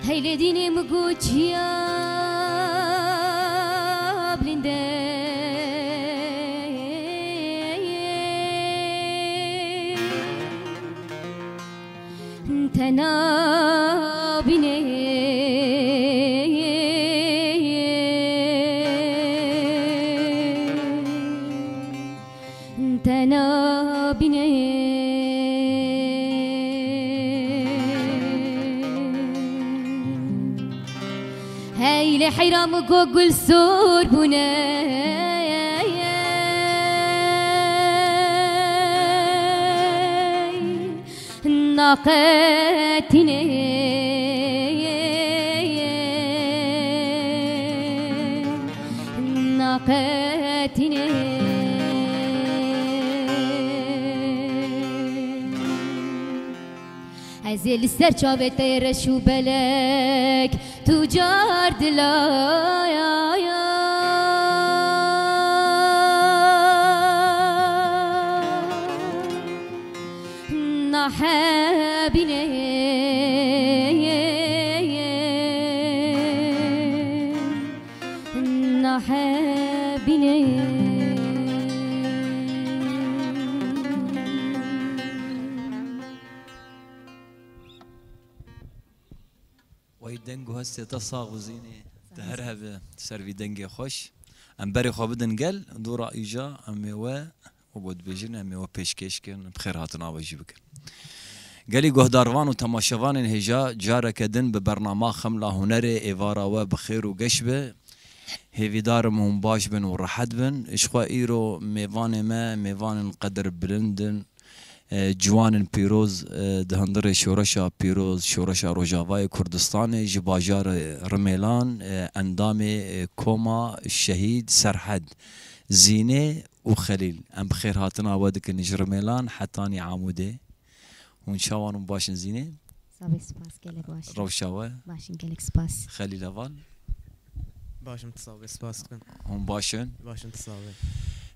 هيلي ديني مقوتشيا بلندي انتنا بني انتنا بني هاي حيرام قوقل سور بناي ناقتني ناقتني هزيل السرچاوه تيرشو بلك تجار دلايا نحابني نحابني دنگو هستی تا ساق بزینی تهرهب سروی دنگی خوش ام بری خواب دنگل دورا ایجا امی و بود بجن امی و پیشکش کن بخیر هاتن آواجی بکن گلی گهداروان و تماشاوان هجا جاره کدن به برنامه خملا هنر ایوارا و بخیر و گش به هیویدارم هم باش بن و راحت بن اشخوا ایرو میوان ما میوان قدر بلندن جوان پیروز دهندر شورشا پیروز شورشا روجاوای کردستان جباجار رمیلان اندام کوما شهید سرحد زینه و خلیل ام بخیر هاتنا ودك نج رمیلان حتانی عاموده ون شاوان باشن زینه صافي سباس قالك باش روشاوا باشن قالك سباس خلیل اول باشم تصاوي سباس كن هم باشن باشم تصاوي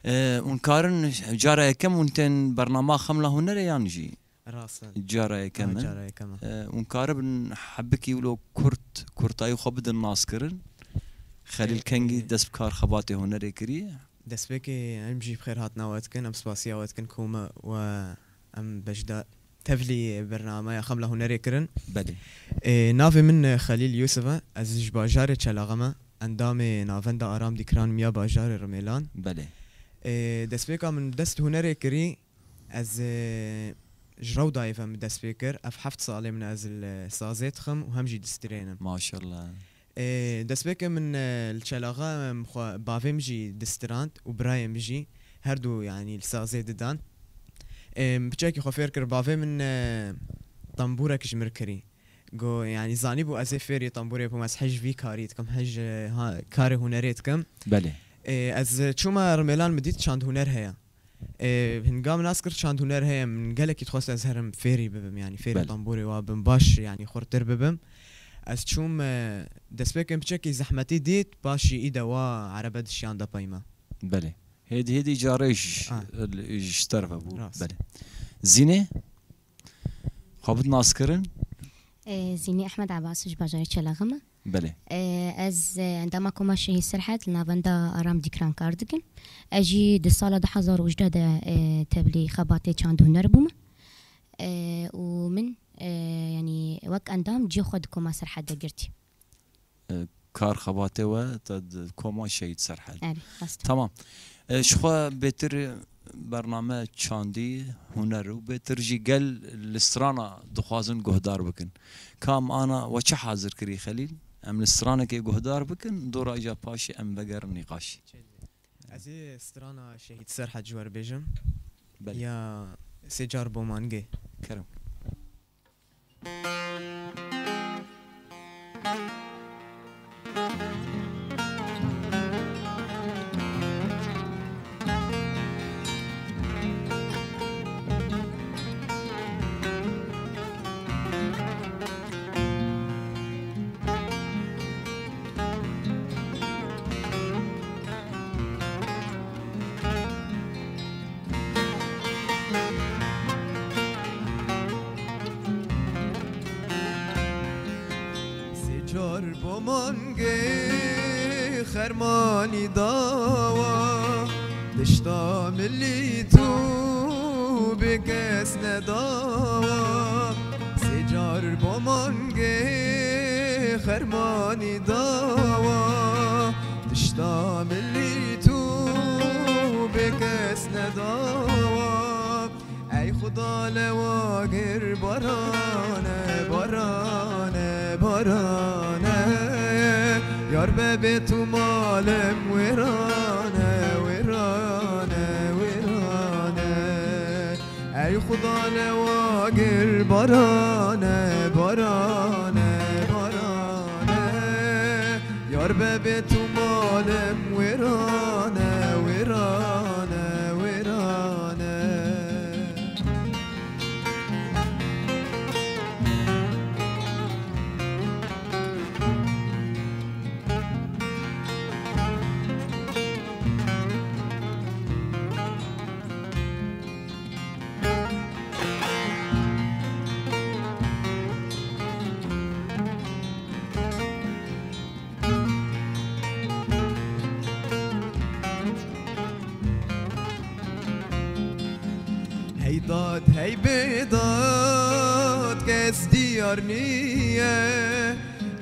اون کارن جاره کم اونتن برنامه خمله هنر یانجی راسا جاره کم جاره كم اون کار بن حبکی ولو کورتای خوب بدن ناس کرن خلیل کنگی دست بکار خبات هنری کری دست بكي امجي بخير هاتنا واتكن ام سباسيا واتكن كوما و ام بجدا تفلي برنامج خمله هنري كرن بله نافي من خليل يوسف از جباجار چلاغما اندام نافندا آرام دیکران میا باجار رمیلان بله دست بيكا من دست هنري كري از جرو دايفم دست بيكر اف حفت صالي من از السازيت خم وهمجي دسترينم ما شاء الله دست بيكا من الشلاغا بافي مجي دسترانت وبراي مجي هردو يعني السازيت دان بچاكي خفير كر بافي من طنبورة كجمر كري جو يعني زاني بو ازي فيري طنبورة بو مس حج في كاريت كم حج كاري هنريت كم بله از چوما رميلان مديت چاند هنر هيا هنقام ناسكر چاند هنر هيا من قالك يتخص از هرم فيري ببم يعني فيري طنبوري وابم باش يعني خورتر ببم از چوم دسبيكم بچاكي زحمتي ديت باشي ايدا وا عربد شان دا بايما بله هدي جاريش اشترف ابو راس. بله زينه خابت ناسكرن زيني احمد عباس جباجاري چلاغما بله از عندما كوما شهي سرحت لنافندا آرام دیکران کاردگن اجي د سال 2018 تبلي خباتي چاند هنر بوم ومن يعني وقت اندام جي خود كوما سرحت دقرتي كار خباته و تد كوما شهيد سرحد بس تمام شخوا بيتر برنامه چاندي هنر و بيتر جي قل لسترانا دخوازن قهدار بكن كام انا وچه حاضر كري خليل ام لسترانا كي قهدار بكن دور اجا باشي ام بقر نقاش ازي سترانا شهيد سرحد جوار بيجم بل. يا سجار بومانجي كرم مانگه خرمانی داوا دشتا ملی تو بکس نداوا سجار با مانگه خرمانی داوا دشتا ملی تو بکس نداوا ای خدا لواگر بارانه بارانه بارانه یار به تو مالم ویرانه ویرانه ویرانه ای خدا لواگر بارانه بارانه بارانه یار به تو مالم ویرانه ویرانه ویرانه هی داد هی بیداد کس دیار نیه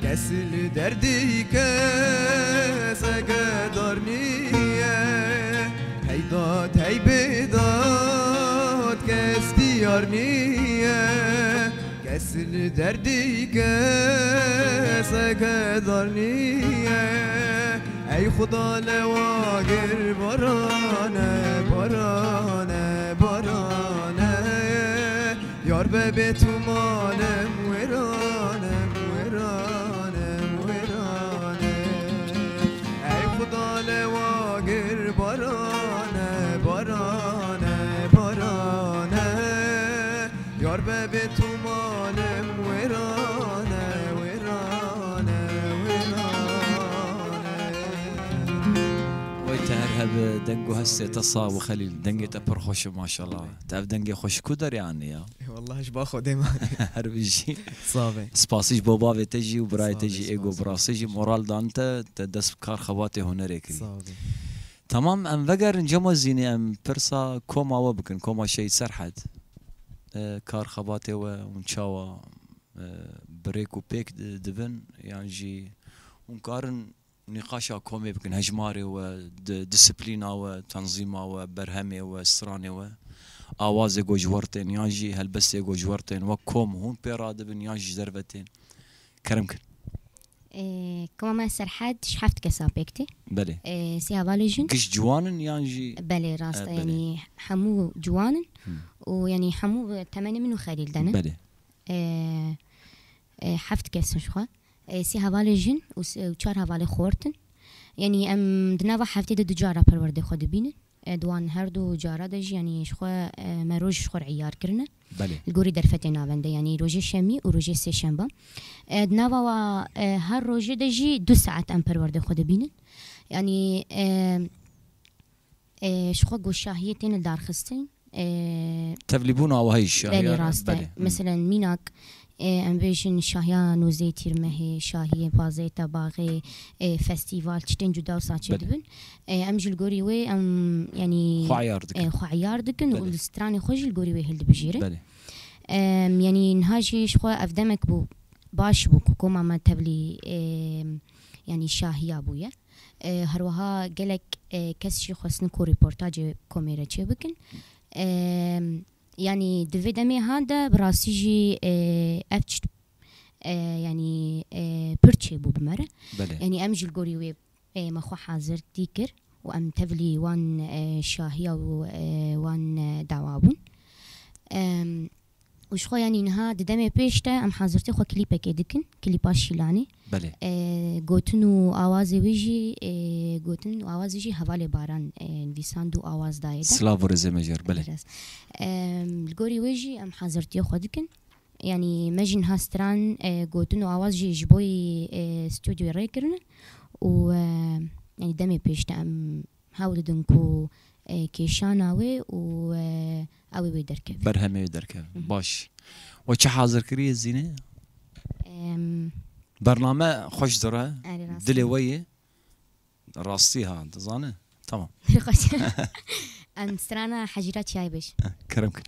کسی دردی کس اگدار نیه هی داد هی بیداد کس دیار نیه کسی دردی کس اگدار نیه ای خدا لواگر بارانه بارانه بارانه یار به تو مالم ویرانم ویرانم ویرانه ای خدا لواگر بارانه بارانه بارانه یار به تو مالم ویرانه ویرانه ویرانه ويتهرهب دنجو هسه تصا وخليل دنجي تبر خوش ما شاء الله تعرف دنجي خوش كودر يعني يا والله ايش باخذ دائما هربجي صافي سباسيش بابا تجي وبراي تجي ايجو براسيجي مورال دانتا تدس كار خواتي هنريكري صافي تمام ام وگر انجام زيني ام برسا كوما وبكن كوما شيء سرحت كار خواتي ونشاوا بريك وبيك دبن يعني جي ونكارن نقاشا كومي بكن هجماري وديسبلينا وتنظيما وبرهمي وستراني آوازي جوجورتين ياجي هلبسي جوجورتين وكوم هون بيراد بن ياجي ضربتين كرمكن كما ما سرحد شحفت كسابيكتي بلي سي هفاليجن قش جوانن ياجي بلي راستا بلي. يعني حمو جوانن ويعني حمو 8 منو خليل دنا بلي حفت كسن شخوا سي هفاليجن وچار هفالي خورتن يعني ام دناوا حفتي دو جارا پرورده خود بينن دوان هر دو جارا دج يعني شخوا مروج شخور عيار كرنا بلي الجوري درفتي نابنده يعني روجي شمي وروجي سي شنبه دناوا هر روجي دجي 2 ساعت ام پرورده خود بينن يعني شخوا گوشاهيتين دارخستين تفليبون او هاي الشاهي بلي راسته مثلا ميناك ام بيجن شاهيان وزيتير مهي شاهي بازيتا باغي فستيفال تشتين جدا وساتش دبن ام جلغوري وي ام يعني خو عيار دكن والستراني خوش الجوري وي هلد بجيره يعني نهاجي شخوا افدمك بو باش بو كوما ما تبلي يعني شاهي ابويا هروها قالك كسشي خصن كو ريبورتاج كوميرا تشي بكن يعني دفيدمي هذا براسيجي افتش يعني برتشي بو بمره يعني امجي الجوري وي مخو حاضر تيكر وام تبلي وان شاهيه وان دعوابون وشخو يعني نها دمي بيشتا ام حاضرتي خو كليبه كدكن كليبا شيلاني بله گوتنو آواز ویجی گوتن آواز ویجی حواله باران ویساندو آواز دایده سلاو رزمجر بله الگوری ویجی ام حاضرتی خودکن يعني مجن هاستران گوتنو آواز جي جبوي استوديو ريكرن و يعني دمي بيشتا ام هاود دنكو كيشاناوي و اوي ويدركب برهمي ويدركب باش وچه حاضر كري الزينه برنامه خوش داره آره راست دلی ویه راستی ها تزانه تمام خوش ام سترانا حجرات شاي بش كرمك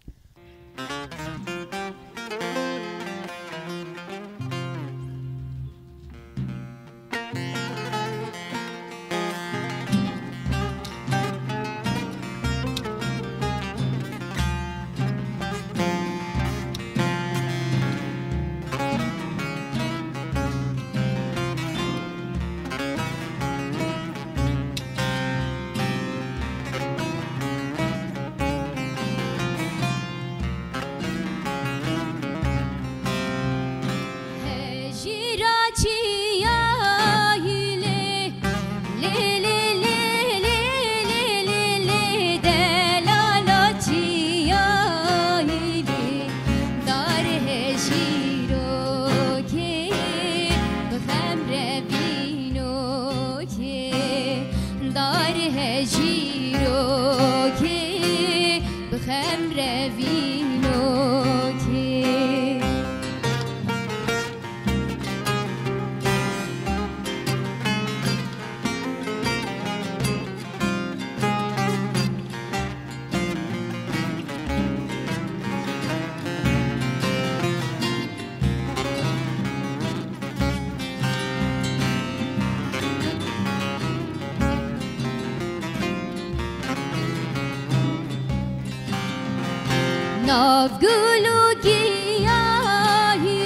ناف گلو گیاهی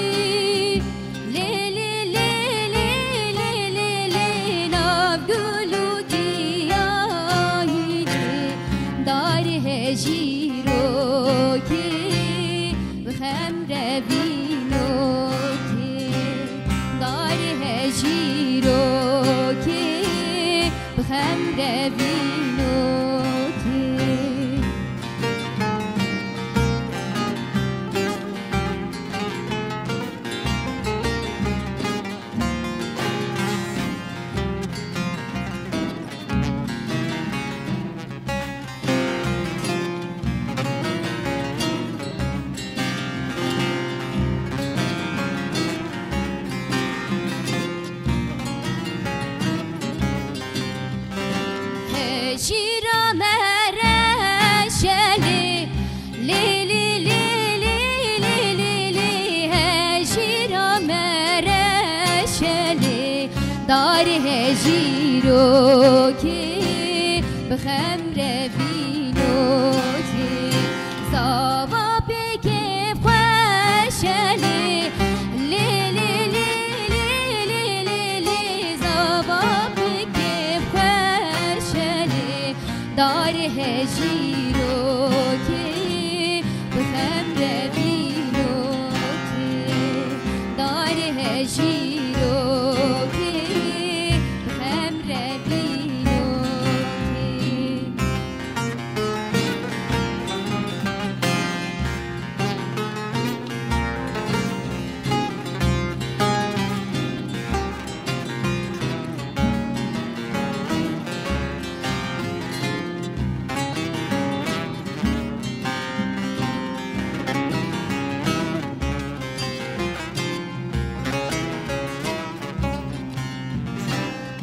لی لی لی لی لی لی لی ناف گلو گیاهی دار هجیرو کی بخم روینو کی دار هجیرو کی بخم روینو شیرا مرشلی لی لی لی لی لی لی لی شیرا مرشلی دار هجیرو کی بخم روینو کی زاوا بگه خوشلی لی لی لی لی لی لی لی زاوا بگه دار هجیرو کی بخم روینو کی دار هجیرو کی بخم روینو کی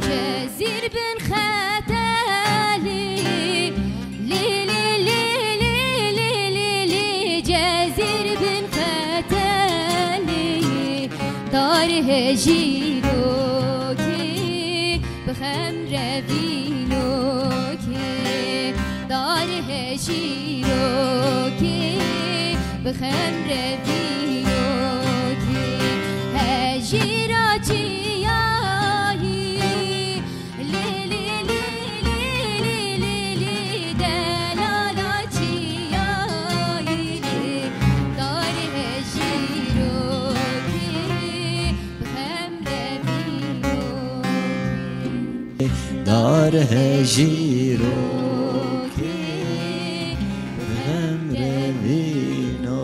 جزير بن ختالي لي لي لي لي لي لي لي جزير بن ختالي دار هجيرو كي بخم روينو كي دار هجيرو كي بخم روينو كي هجيراتي دار هجیرو کی بهم روینو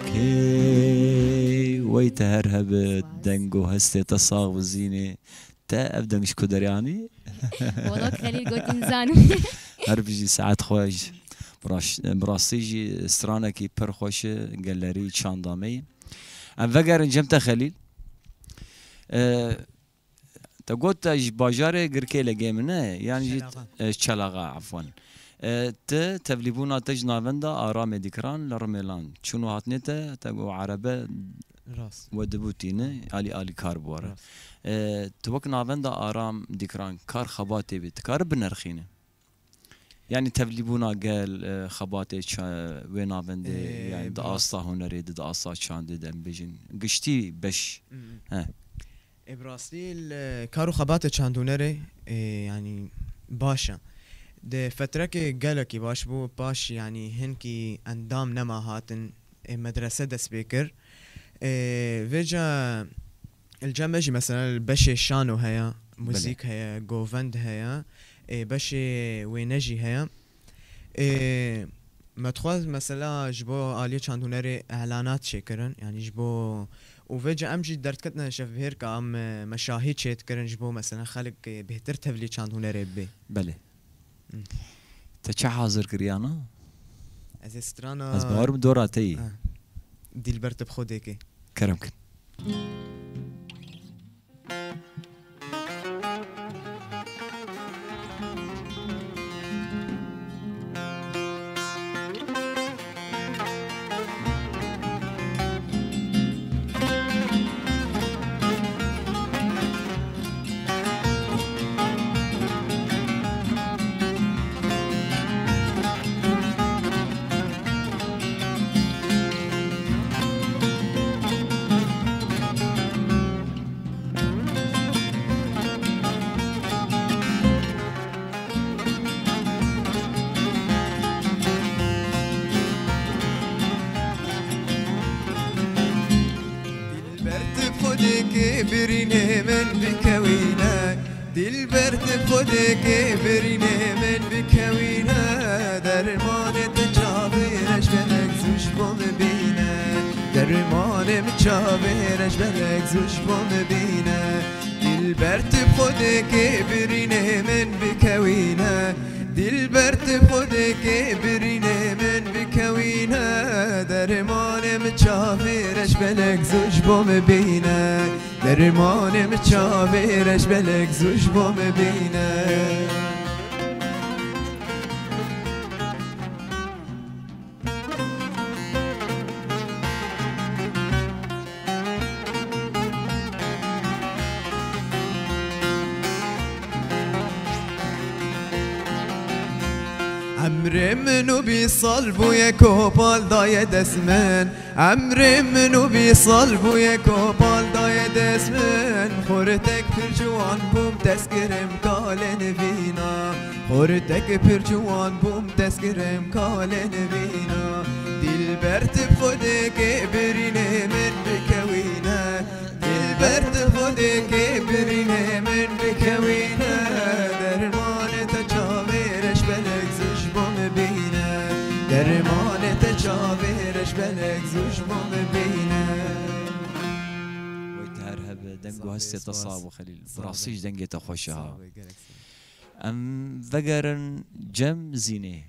کی وی تهرهب دنگو هستی تصاغ وزینه تا ابدا مش كدر يعني والله خليل قلت انسان هر بيجي ساعات خوش براسيجي استرانا كي پر خوش گلری چاندامي ام وگر انجمت خليل تقول تاج باجاري قركي لقيمنا يعني جيت شلاغا عفوا تفليبونا تج نافندا آرام ديكران لرميلان شنو هاتنيتا تقو عربة راس ودبوتينه آلي كاربورا توك نافندا آرام ديكران كار خباتي بيت كار بنرخينه يعني تفليبونا قال خباتي وين نافندا يعني دقاصة هنري دقاصة شاندي دم بيجن قشتي بش ها براسيل كارو خباتي شاندونري يعني باشا ده فترة قالكي باش بو باش يعني هنكي اندام نما هاتن مدرسة دس بيكر فيجا الجامجي مثلا البشي شانو هيا موزيك هيا جوفند هيا بشي وينجي هيا مدخوز مثلا جبو آلية شاندونري اعلانات شكرن يعني جبو وفيجا امجي درت كتنا شف هيرك ام مشاهير شيت كرن جبو مثلا خلق بهتر تفلي شاندونري بي بله تشا حاضر كريانا از استرانا از باور دوراتي ديل برت بخودك كرمك بريني من بكوينا دلبرت بخودك بريني من بكوينا درمان تجابرش بلك زوش بوم بينا درمان مجابرش بلك زوش بوم بينا دلبرت بخودك بريني من بكوينا دلبرت بخودك بريني من بكوينا درمان مجابرش بلك زوش بوم بينا درمان مجابرش بلك زوش بوم بينا عمري منو بيصلبو يا كوبال ضايا دسمان عمري منو بيصلبو يا كوبال ضايا دسمان خورتك برجوان بوم تسكرم كالن فينا خورتك برجوان بوم تسكرم كالن فينا دلبرت بخودك بريني من بكوينا دلبرت بخودك بريني من بكوينا درمان تجاورش بلك زوش بوم بينا درمان تجاورش بلك زوش بوم بينا ويتهرهب دنگو هستی تصاب خليل براسيش دنگي تخوشها ام فقرن جم زينه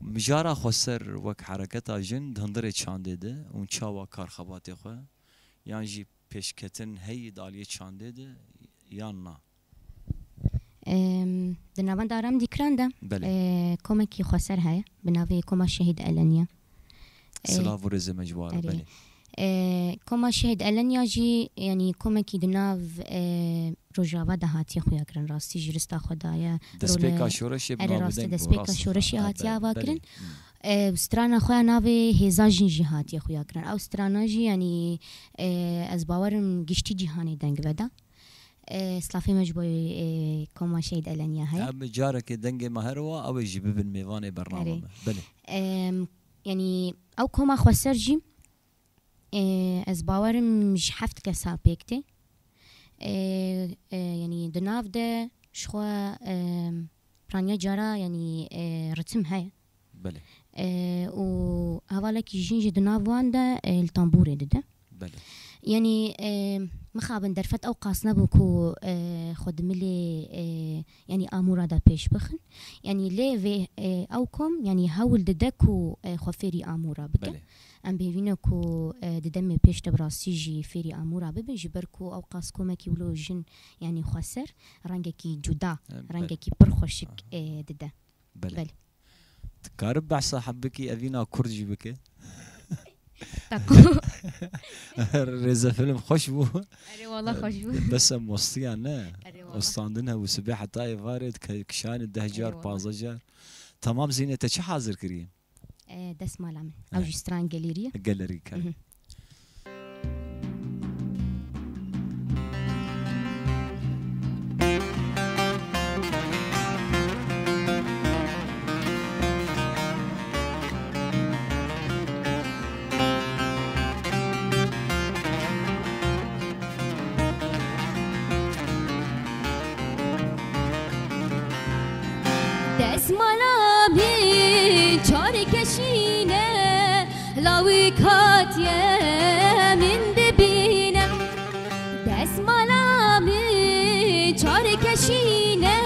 مجارا خسر وك حركتا جن دهندره چانده ده اون چاوا کار خباتی خو یان جی پیشکتن هی دالیه چانده ده یان نا دنابان دارم دیکران ده کمکی خسر هیا بناوی کما شهید الانیا سلاف و رزه مجوار بله كما شهد ألنيا جي يعني كما كي دناف رجاوا دهاتي خويا كرن راستي جرستا خدايا دسبيكا شورش ار راستي دسبيكا شورش هاتيا واكرن سترانا خويا نافي هزاجين جي هاتي خويا كرن او سترانا جي يعني از باورم گشتي جهاني دنگ بدا سلافي مجبوي كما شهد ألنيا هاي ام جارك دنگ مهروا او يجيب بالميوان برنامج بله يعني او كما خسر جي از باورم مش حفت كسا بيكتي يعني دناف ده شخوا برانيا جارا يعني رتم هاي بله و هوالا كي جينجي دناف وان ده التنبوري ده بله يعني مخابن درفت او قاس نبوكو خود ملي يعني امورا دا بيش بخن يعني لي في اوكم يعني هول ددكو خفيري امورا بك ام بيفينكو ددم بيش تبراسيجي فيري امورا ببن جبركو او قاس كومكي ولو جن يعني خسر رنگكي جدا رنگكي برخوشك ددا بله تقارب مع صاحبك افينا كردجي بك رزا فيلم خوش بو اري والله خوش بو بس موصية نه استاندنها وسبيحة طاي فارد كشان الدهجار بازجار تمام زينته چه حاضر كريم دس مال عمل او جستران جاليريا جاليري كان لاوي كاتيه من دبينه دس ملامي چار کشینه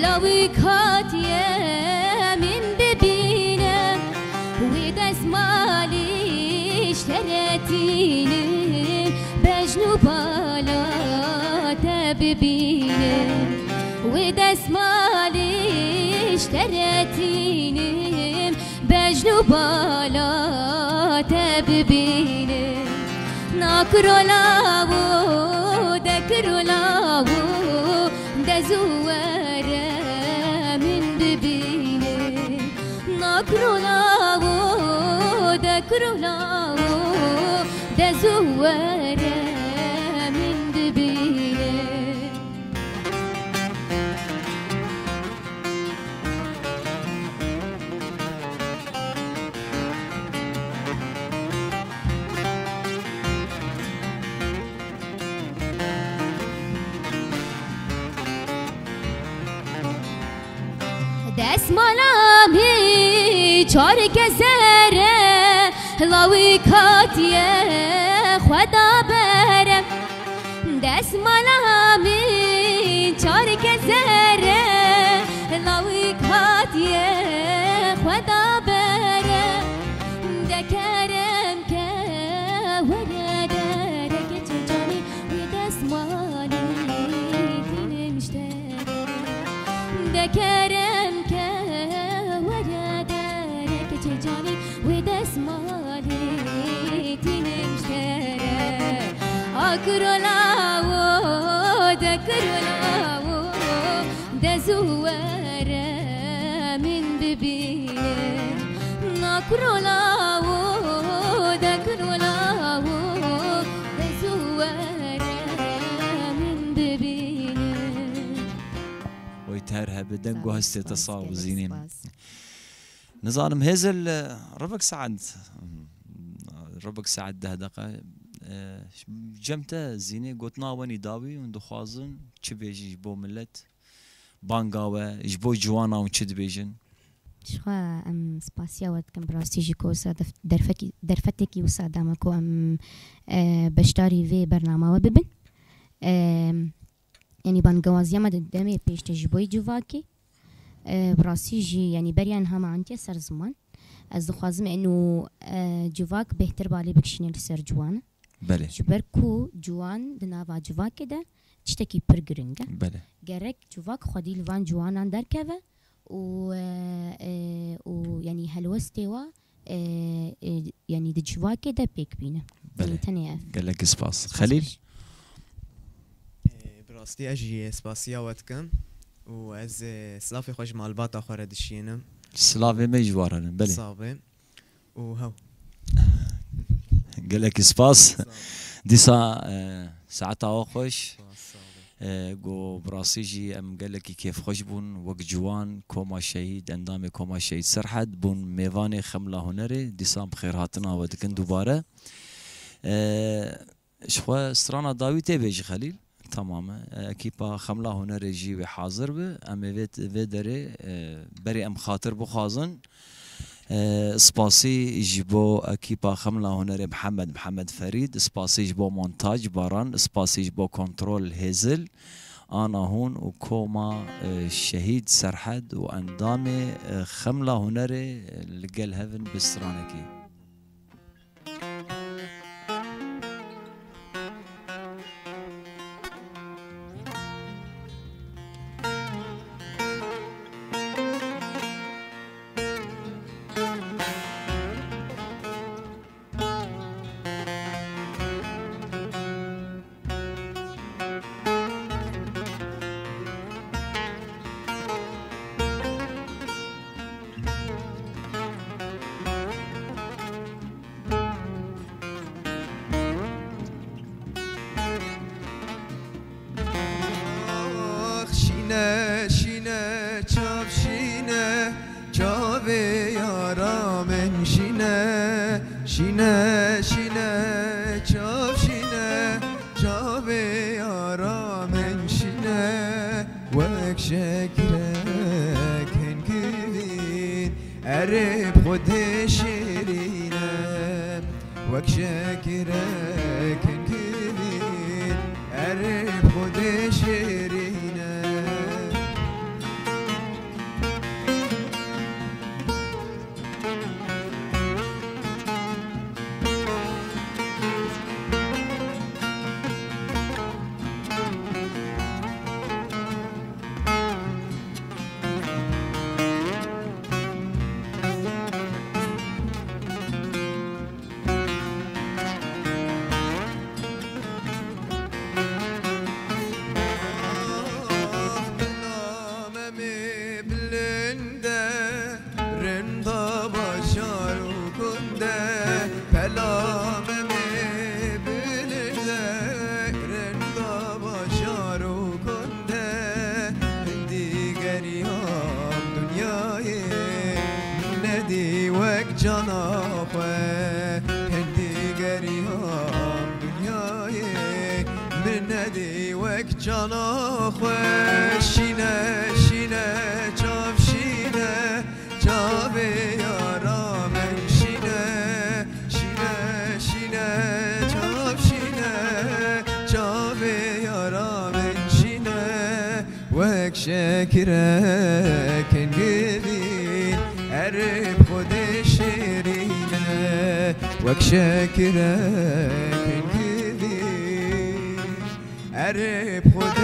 لاوي كاتيه من دبينه وی دست مالی اشترتيني بجنو بالا تببينه وی دست مالی اشترتيني بجنو بالا تببيني ناكرو لاو دكرو لاو دزوارة من دبيني ناكرو لاو دكرو لاو دزوارة من دبيني دست مالامی چار کزره لاوی کاتیه خدا بره دست مالامی چار کزره لاوی کاتیه خدا بره دکرم که وره دره که چجانی وی دست مالی دینمشتره دکرم كرولاو دا كرولاو دا زوارة من ببينه نا كرولاو دا كرولاو دا زوارة من ببينه ويتهرها بدنقو هستي تصاوب زينين نظام هزل ربك ساعد ده دقة جمته زينه قطنا وني داوي وندخوازن چه بيجي بو ملت بانقاوه جبو جوانا وچه دبيجن شخوا ام سپاسیا ود کم براستیجی کو ساده درفتکی و ساده مکو ام بشتاری وی برنامه و ببن يعني بانقوازيا ما دمي بيش تجبوي جواكي براستيجي يعني بريان هما عندي سر زمان از دخوازم انه جواك بهتر بالي بكشيني لسر جوانا بله جبركو جوان دناوا جواك ده تشتكي برجرينجا بله جرك جواك خدي لفان جوانا دركفه و يعني هلوستيوا يعني دجواك ده بيك بينا بله قال لك سباس خليل براستي اجي سباسيا واتكم واز سلافي خوش مع الباطا اخر دشينا سلافي ما يجوارن بله صافي وهو قال لك سباس ديسا ساعتها خوش جو براسيجي ام قال لك كيف خوش بون وق جوان كوما شهيد اندامي كوما شهيد سرحد بون ميفاني خملا هنري ديسام بخير هاتنا ودكن دوباره شخوا سترانا داوي تبيجي خليل تماما اكيبا خملا هنري جي حاضر به ام في دري بري ام خاطر بخازن سپاسی جبو اکیپا خملا هنر محمد فرید، سپاسی جبو مونتاج باران، سپاسی جبو کنترل هزل، آنا هون و کوما شهید سرحد و اندام خملا هنر لقل هفن بسترانكي. شینه چاپ شینه چاوه یارا من شینه چاپ شینه چاوه یارا من شینه وک شکرک هنگوین عرب خود شیرینه وک شکرک هنگوین عرب خود شیرینه جانا خوش شینه چاپ شینه چاوه یارا من شینه چاپ شینه چاوه یارا من شینه وک شکره کنگوین عرب خود شیرینه وک شکره کنگوین عرب خود